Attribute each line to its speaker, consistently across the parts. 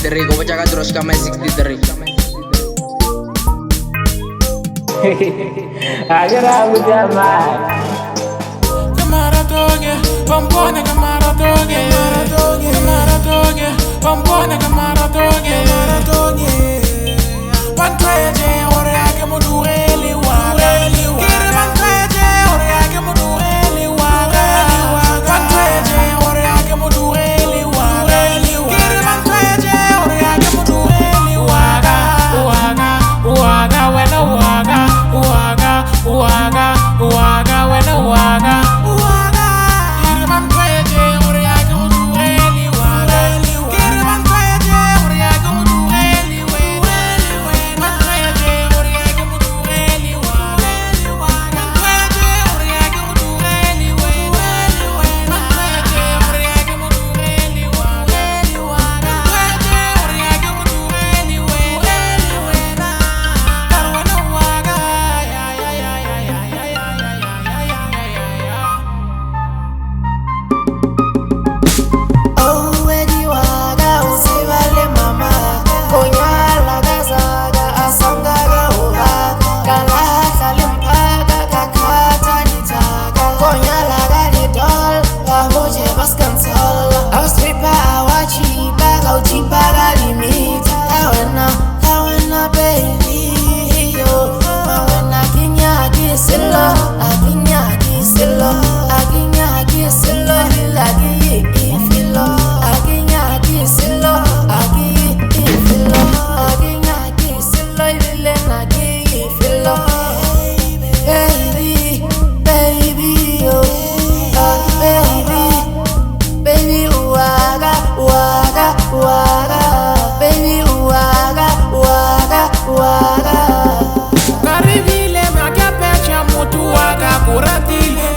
Speaker 1: 63, kau baca terus kami 63.
Speaker 2: Agar aku jaman.
Speaker 3: Kamaradonye, bombone kamaradonye, kamaradonye, bombone kamaradonye, pantweje ore ake mudueli waga, kiri pantweje ore ake mudueli waga, pantweje ore ake mudueli waga, kiri pantweje ore ake mudueli waga, waga wena waga, waga wena waga.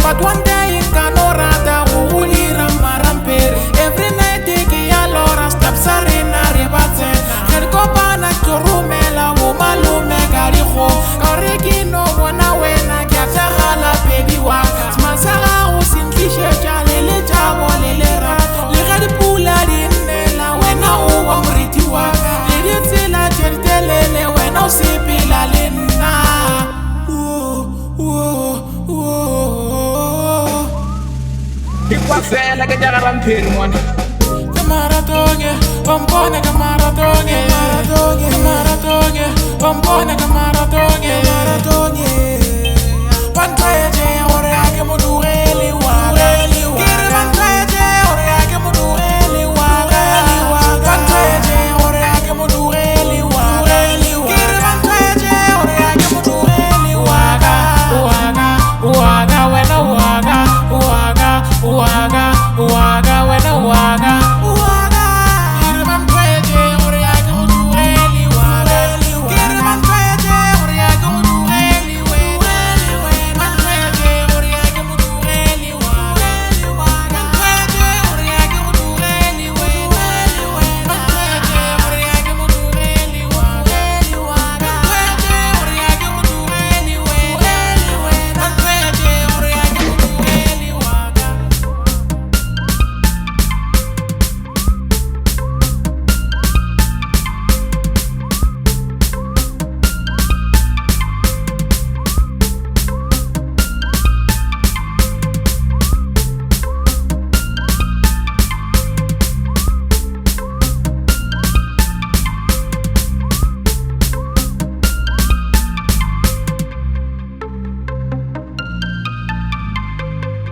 Speaker 3: But one day in Canorada, who will hear Marampere? Every night they get a lot of steps are in a ribatte. Can go bana to Rumela, Womalu Megariho, Corregino, one away, I get a hala baby waka. Smasala was in Kisha, Lele Jabo, Lele Rato, Lele Pula in Nela, when I am Ritiwa, Lady Tilla, Lele, when I see Pila Lena.
Speaker 1: Fela ke jaga rampiri mwana.
Speaker 3: Kamaradonye, bombone kamaradonye, kamaradonye, bombone kamaradonye, pantweje ore ake mudueli waga, kiri pantweje ore ake mudueli waga, pantweje ore ake mudueli waga, kiri pantweje ore ake mudueli waga, waga wena waga, waga wena waga.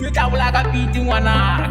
Speaker 1: Kita ulah kapiti mwana.